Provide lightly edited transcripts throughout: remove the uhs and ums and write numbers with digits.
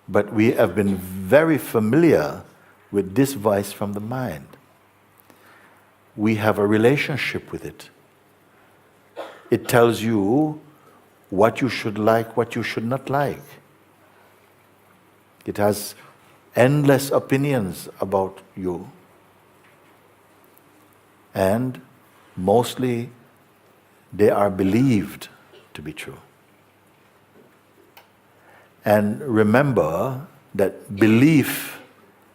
But we have been very familiar with this voice from the mind. We have a relationship with it. It tells you what you should like, what you should not like. It has endless opinions about you. And mostly they are believed to be true. And remember that belief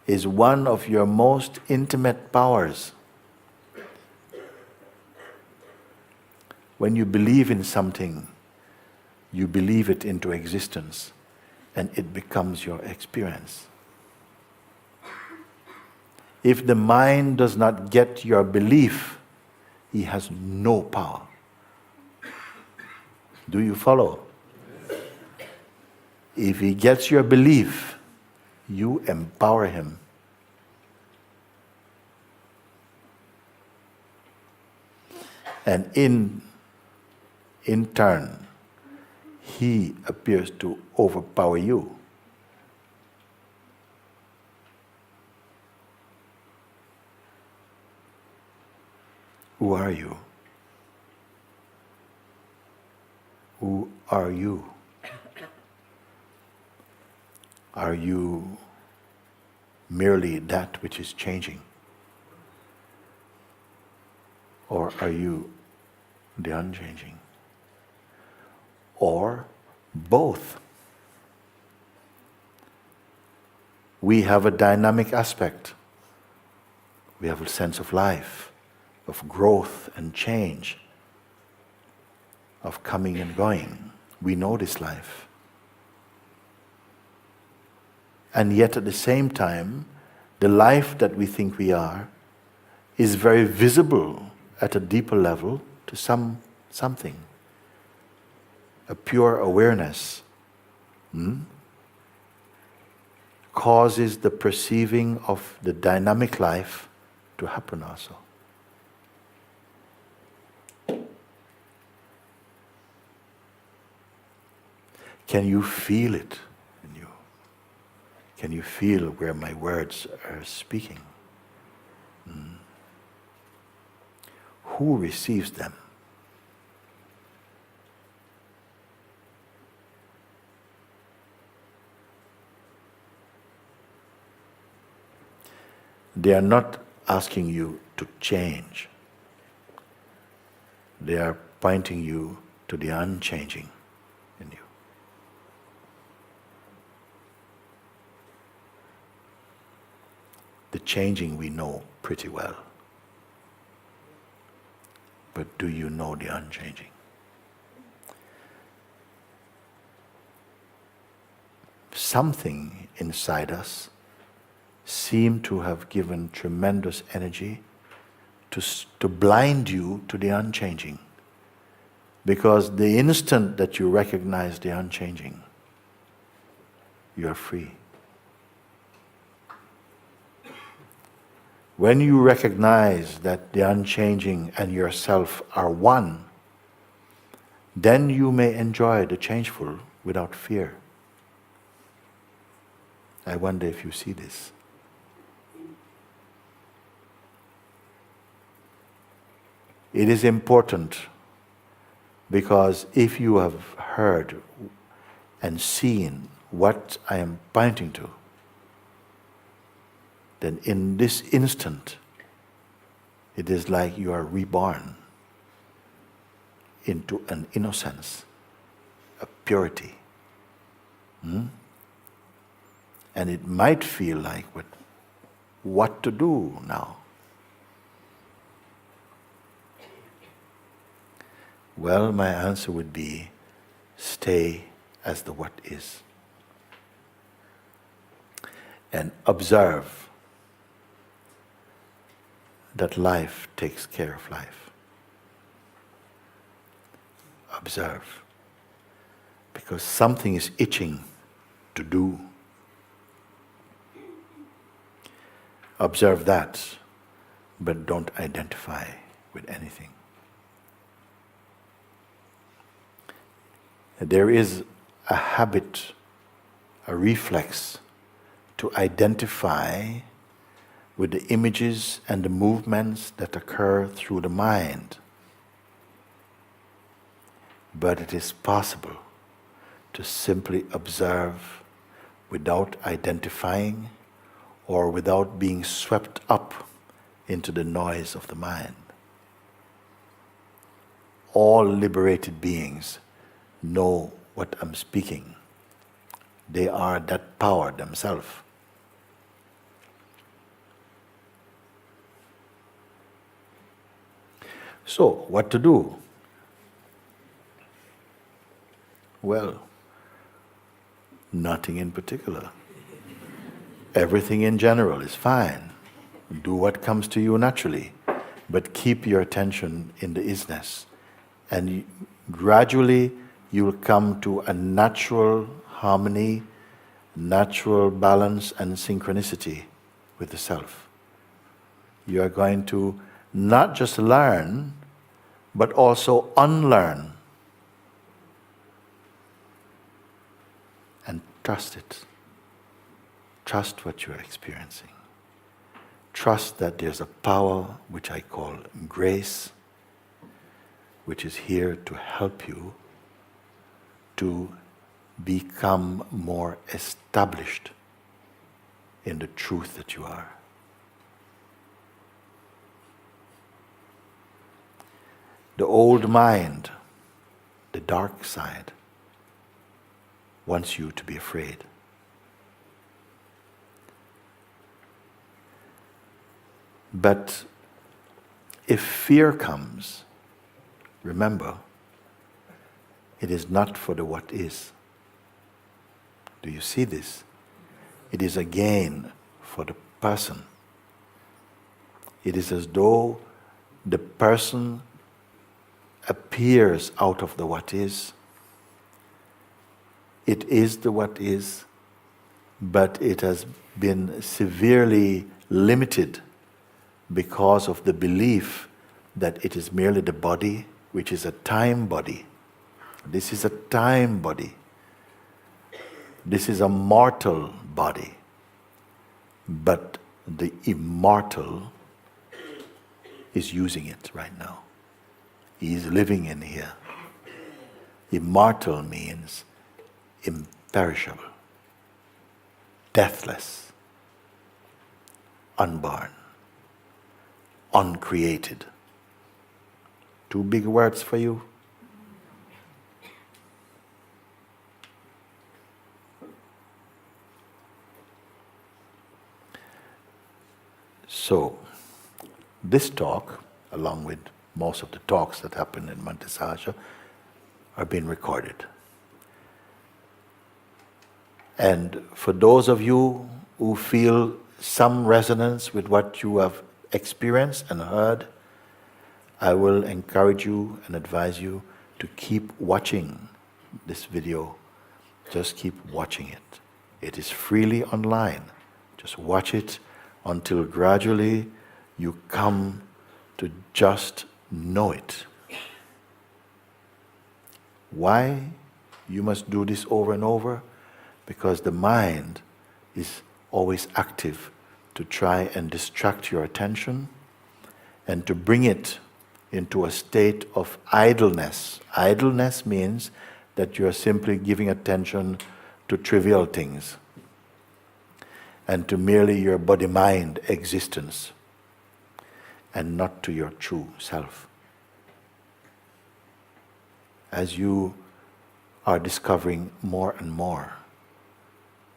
is one of your most intimate powers. When you believe in something, you believe it into existence, and it becomes your experience. If the mind does not get your belief, he has no power. Do you follow? If he gets your belief, you empower him. And in turn, he appears to overpower you. Who are you? Who are you? Are you merely that which is changing? Or are you the unchanging? Or both? We have a dynamic aspect. We have a sense of life, of growth and change, of coming and going. We know this life. And yet at the same time, the life that we think we are is very visible at a deeper level to something. A pure awareness causes the perceiving of the dynamic life to happen also. Can you feel it in you? Can you feel where my words are speaking? Who receives them? They are not asking you to change. They are pointing you to the unchanging in you. The changing we know pretty well. But do you know the unchanging? Something inside us seemed to have given tremendous energy to blind you to the unchanging. Because the instant that you recognize the unchanging, you are free. When you recognize that the unchanging and yourself are one, then you may enjoy the changeful without fear. I wonder if you see this. It is important because if you have heard and seen what I am pointing to, then in this instant, it is like you are reborn into an innocence, a purity. And it might feel like, what to do now? Well, my answer would be, stay as the what is. And observe that life takes care of life. Observe. Because something is itching to do. Observe that, but don't identify with anything. There is a habit a reflex to identify with the images and the movements that occur through the mind. But it is possible to simply observe without identifying or without being swept up into the noise of the mind. All liberated beings know what I'm speaking. They are that power themselves. So, what to do? Well, nothing in particular. Everything in general is fine. Do what comes to you naturally, but keep your attention in the isness. And gradually you will come to a natural harmony, natural balance and synchronicity with the self. You are going to not just learn, but also unlearn. And trust it. Trust what you are experiencing. Trust that there's a power which I call grace, which is here to help you to become more established in the truth that you are. The old mind, the dark side, wants you to be afraid. But if fear comes, remember, it is not for the what is. Do you see this? It is again for the person. It is as though the person appears out of the what is. It is the what is, but it has been severely limited because of the belief that it is merely the body, which is a time body. This is a time body. This is a mortal body. But the immortal is using it right now. He is living in here. Immortal means imperishable, deathless, unborn, uncreated. Two big words for you. So, this talk, along with most of the talks that happen in Mantasasha, are being recorded. And for those of you who feel some resonance with what you have experienced and heard, I will encourage you and advise you to keep watching this video. Just keep watching it. It is freely online. Just watch it until gradually you come to just know it. Why you must do this over and over? Because the mind is always active to try and distract your attention and to bring it into a state of idleness. Idleness means that you are simply giving attention to trivial things and to merely your body-mind existence and not to your true self. As you are discovering more and more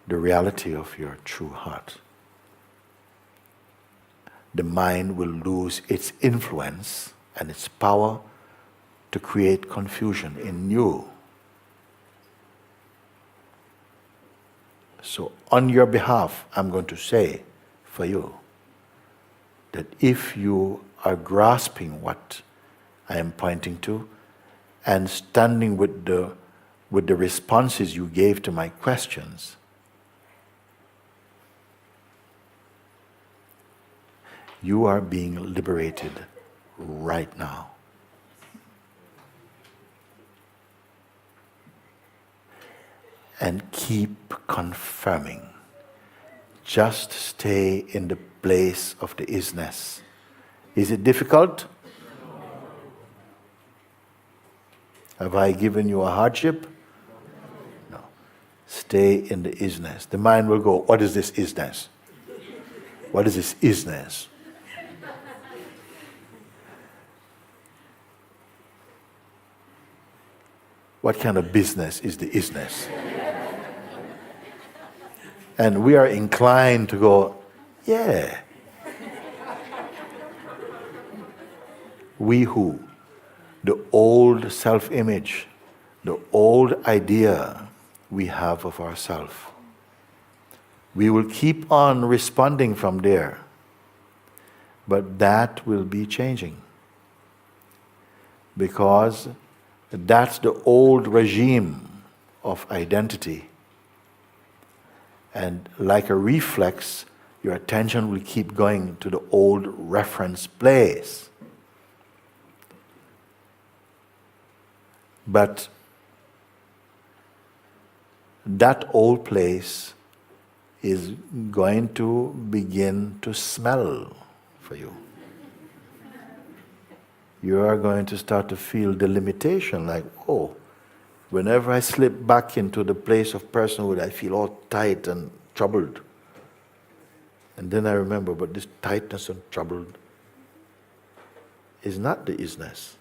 the reality of your true heart, the mind will lose its influence and its power to create confusion in you. So on your behalf, I'm going to say for you that if you are grasping what I am pointing to and standing with the responses you gave to my questions, you are being liberated right now. and keep confirming. Just stay in the place of the isness. Is it difficult? Have I given you a hardship? No. Stay in the isness. The mind will go, what is this isness? What is this isness? What kind of business is the isness? And we are inclined to go, yeah. We who? The old self-image, the old idea we have of ourselves. We will keep on responding from there, but that will be changing. Because that's the old regime of identity. And like a reflex, your attention will keep going to the old reference place. But that old place is going to begin to smell for you. You are going to start to feel the limitation, like, oh, whenever I slip back into the place of personhood, I feel all tight and troubled. And then I remember, but this tightness and troubled is not the isness.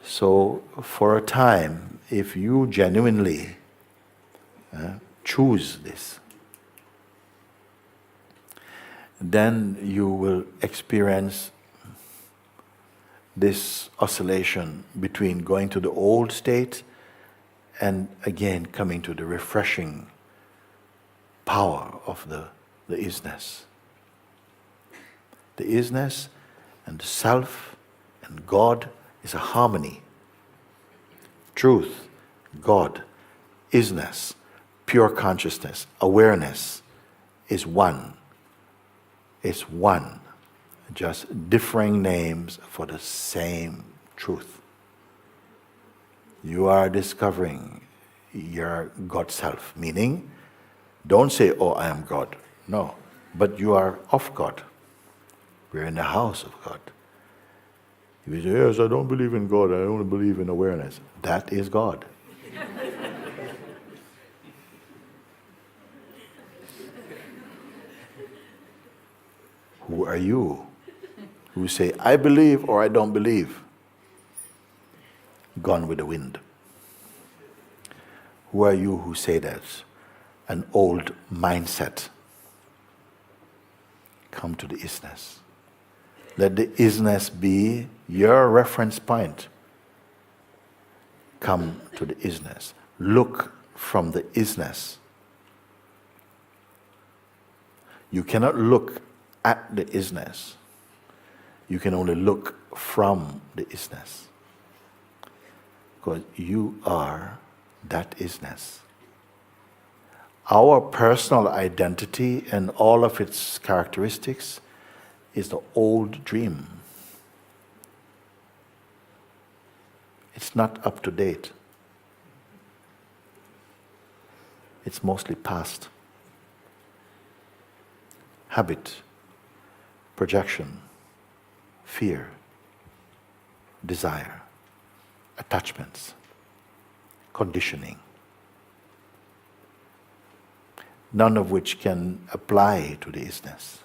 So, for a time, if you genuinely choose this, then you will experience this oscillation between going to the old state and again coming to the refreshing power of the isness. The isness and the self and God is a harmony. Truth, God, isness, pure consciousness, awareness is one. It's one. Just differing names for the same truth. You are discovering your God self, meaning, don't say, oh, I am God. No, but you are of God. We're in the house of God. If you say, yes, I don't believe in God, I only believe in awareness. That is God. Who are you who say, I believe or I don't believe? Gone with the wind. Who are you who say that? An old mindset. Come to the isness. Let the isness be your reference point. Come to the isness. Look from the isness. You cannot look at the isness. You can only look from the isness. Because you are that isness. Our personal identity and all of its characteristics is the old dream. It's not up to date. It's mostly past. Habit, projection, fear, desire, attachments, conditioning. None of which can apply to the isness.